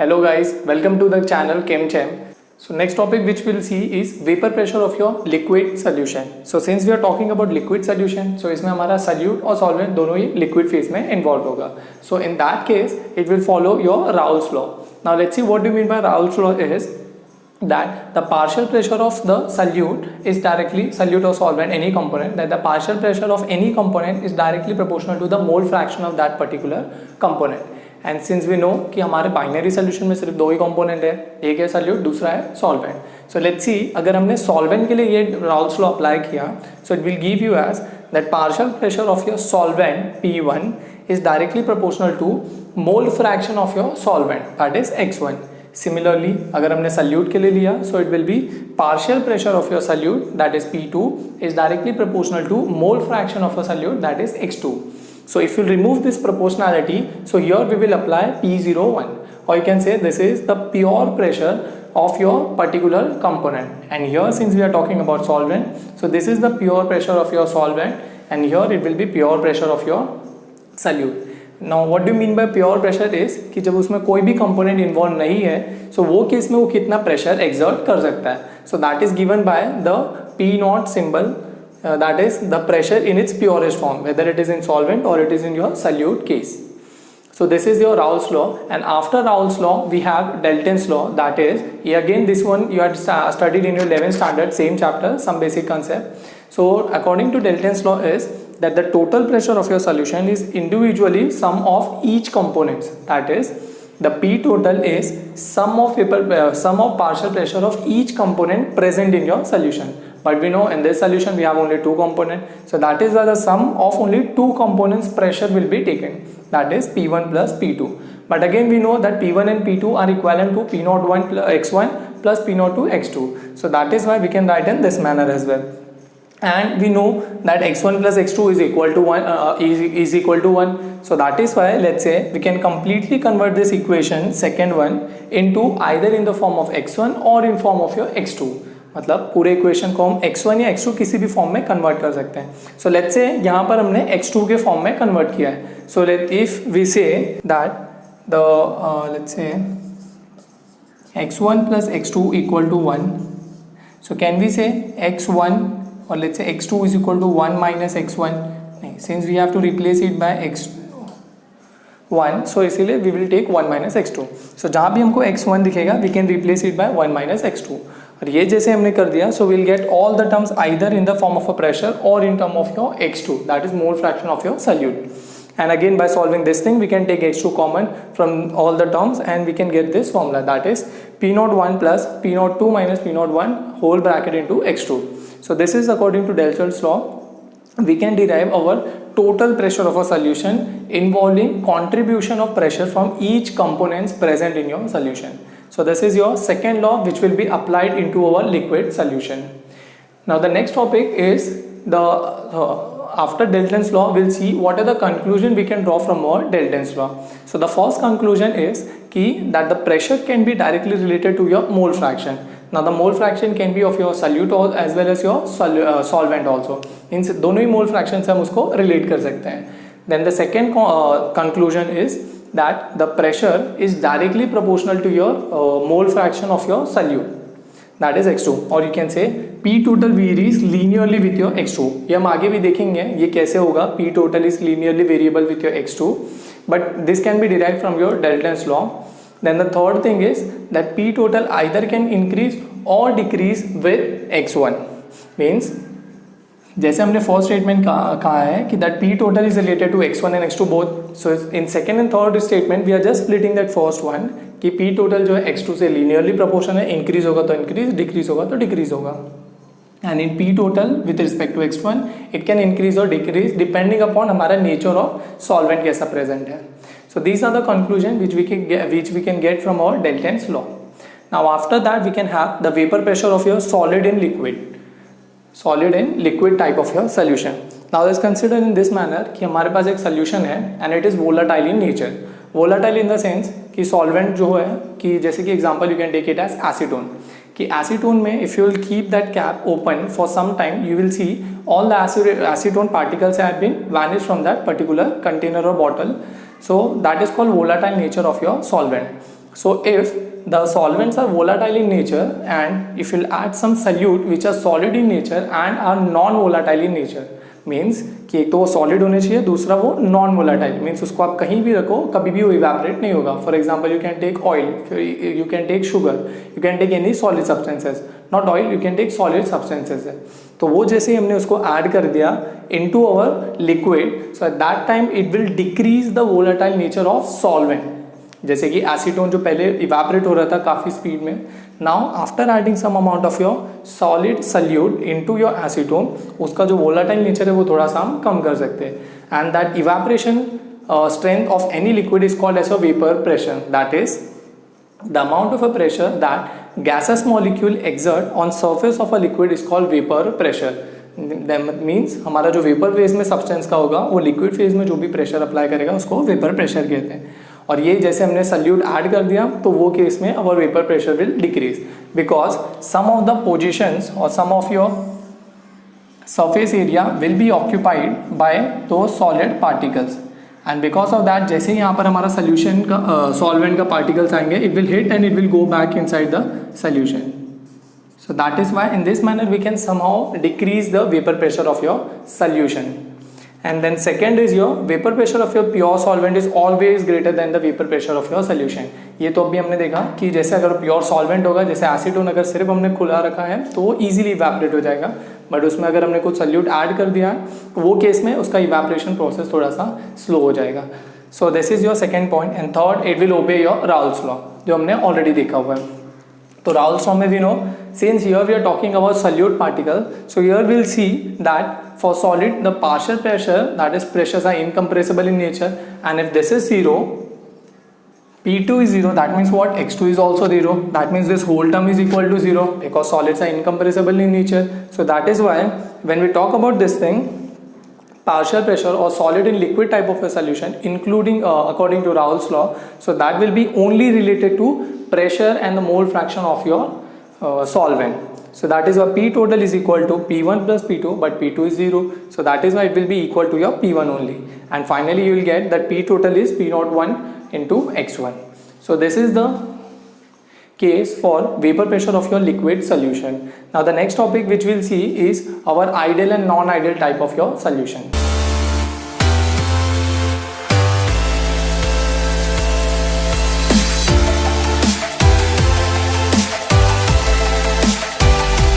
Hello guys, welcome to the channel ChemChem. So next topic which we'll see is vapor pressure of your liquid solution. So since we are talking about liquid solution, so इसमें हमारा solute और solvent दोनों ही liquid phase में involved होगा. So in that case, it will follow your Raoult's law. Now let's see what do you mean by Raoult's law is that the partial pressure of the solute is directly solute or solvent any component, that the partial pressure of any component is directly proportional to the mole fraction of that particular component. And since we know कि हमारे binary solution में सिर्फ दो ही component है, एक है solute, दूसरा है सॉल्वेंट. सो लेट्स सी, अगर हमने सॉल्वेंट के लिए ये राउल्ट्स लॉ अप्लाई किया, so it will give you as that partial pressure of your solvent P1 is directly proportional to mole fraction of your solvent, that is X1. Similarly अगर हमने solute के लिए लिया, so it will be partial pressure of your solute that is P2 is directly proportional to mole fraction of your solute that is X2. So if you remove this proportionality, so here we will apply P01, or you can say this is the pure pressure of your particular component. And here since we are talking about solvent, so this is the pure pressure of your solvent, and here it will be pure pressure of your solute. Now what do you mean by pure pressure is कि जब उसमें कोई भी component involved नहीं है, so वो case में वो कितना pressure exert कर सकता है. So that is given by the P0 symbol. That is the pressure in its purest form, whether it is in solvent or it is in your solute case. So this is your Raoult's law, and after Raoult's law we have Dalton's law. That is, again this one you had studied in your 11th standard, same chapter, some basic concept. So according to Dalton's law is that the total pressure of your solution is individually sum of each components. That is, the P total is sum of partial pressure of each component present in your solution. But we know in this solution we have only two components, so that is why the sum of only two components pressure will be taken, that is P1 plus P2. But again we know that P1 and P2 are equivalent to P01 plus X1 plus P02 X2, so that is why we can write in this manner as well. And we know that X1 plus X2 is equal to 1, is equal to 1. So that is why let's say we can completely convert this equation, second one, into either in the form of X1 or in form of your X2. मतलब पूरे equation को हम X1 या X2 किसी भी form में convert कर सकते हैं. सो लेट्स से यहाँ पर हमने X2 के फॉर्म में कन्वर्ट किया है. So let if we say that the let's say X1 plus X2 equal to 1. So can we say X1 और let's say X2 is equal to 1 minus X1. नहीं, since we have to replace it by X1, so इसीलिए we will take 1 minus X2. So जहाँ भी हमको X1 दिखेगा we can replace it by 1 minus X2. और ये जैसे हमने कर दिया, so will get all the terms either in the form of a pressure और in term of your X2, that is mole fraction of your solute. And again by solving this thing we can take X2 common from all the terms and we can get this formula, that is P01 plus P02 minus P01 whole bracket into X2. So this is according to Dalton's law. We can derive our total pressure of a solution involving contribution of pressure from each components present in your solution. So this is your second law which will be applied into our liquid solution. Now the next topic is the after Dalton's law we'll see what are the conclusion we can draw from our Dalton's law. So the first conclusion is that the pressure can be directly related to your mole fraction. Now the mole fraction can be of your solute as well as your solvent also. इन दोनों ही mole fraction से हम उसको relate कर सकते हैं. Then the second conclusion is that the pressure is directly proportional to your mole fraction of your solute, that is X2, or you can say P total varies linearly with your X2. ये हम आगे भी देखेंगे ये कैसे होगा. P total is linearly variable with your X2, but this can be derived from your Dalton's law. Then the third thing is that P total either can increase or decrease with X1. Means जैसे हमने first statement कहा है कि that P total is related to X1 and X2 both. So in second and third statement we are just splitting that first one कि P total जो है X2 से linearly proportion है, इंक्रीज होगा तो इंक्रीज, डिक्रीज होगा तो decrease होगा. And in P total with respect to X1 it can increase or decrease depending upon हमारा nature of solvent कैसा present है. So these are the conclusion which we can get from our Dalton's law. Now after that we can have the vapor pressure of your solid and liquid type of your solution. Now let's consider in this manner कि हमारे पास एक solution है and it is volatile in nature. Volatile in the sense कि solvent जो है कि जैसे कि example you can take it as acetone. कि acetone में if you will keep that cap open for some time you will see all the acetone particles have been vanished from that particular container or bottle. So that is called volatile nature of your solvent. So if the solvents are volatile in nature and if you'll add some solute which are solid in nature and are non-volatile in nature, means कि एक तो वो solid होने चाहिए, दूसरा वो non volatile, means उसको आप कहीं भी रखो कभी भी वो इवेपोरेट नहीं होगा. For example you can take oil, you can take sugar, you can take any solid substances, not oil, you can take solid substances है. तो वो जैसे ही हमने उसको ऐड कर दिया into our liquid, so at that time it will decrease the volatile nature of solvent. जैसे कि एसीटोन जो पहले इवेपोरेट हो रहा था काफ़ी स्पीड में, now after adding some amount of your solid solute into your acetone, उसका जो वोलाटाइल नेचर है वो थोड़ा सा हम कम कर सकते हैं. And that evaporation strength of any liquid is called as a vapor pressure. That is the amount of a pressure that gaseous molecule exert on surface of a liquid is called vapor pressure. That means हमारा जो vapour phase में substance का होगा वो liquid phase में जो भी pressure apply करेगा उसको वेपर प्रेशर कहते हैं. और ये जैसे हमने सल्यूट ऐड कर दिया तो वो केस में our vapour pressure will decrease because some of the positions और some of your surface area will be occupied by those solid particles. And because of that, जैसे ही यहाँ पर हमारा solution का solvent का particles आएंगे, it will hit and it will go back inside the solution. So that is why in this manner we can somehow decrease the vapor pressure of your solution. And then second is your vapor pressure of your pure solvent is always greater than the vapor pressure of your solution. ये तो अभी हमने देखा कि जैसे अगर pure solvent होगा, जैसे एसीटोन अगर सिर्फ हमने खुला रखा है तो वो ईजिली इवेपोरेट हो जाएगा, बट उसमें अगर हमने कुछ सल्यूट ऐड कर दिया है तो वो केस में उसका इवेपोरेशन प्रोसेस थोड़ा सा स्लो हो जाएगा. So this is your second point. And third, it will obey your Raoult's law जो हमने ऑलरेडी देखा हुआ है. तो राउल्ट्स लॉ में we know, since here we are talking about solute particle, so here we'll see that for solid the partial pressure, that is pressures are incompressible in nature, and if this is 0, P2 is 0, that means what? X2 is also 0, that means this whole term is equal to 0 because solids are incompressible in nature. So that is why when we talk about this thing, partial pressure or solid and liquid type of a solution, including according to Raoult's law, so that will be only related to pressure and the mole fraction of your solvent. So that is why P total is equal to P1 plus P2, but P2 is 0. So that is why it will be equal to your P1 only. And finally you will get that P total is P01 into X1. So this is the case for vapor pressure of your liquid solution. Now the next topic which we'll see is our ideal and non-ideal type of your solution.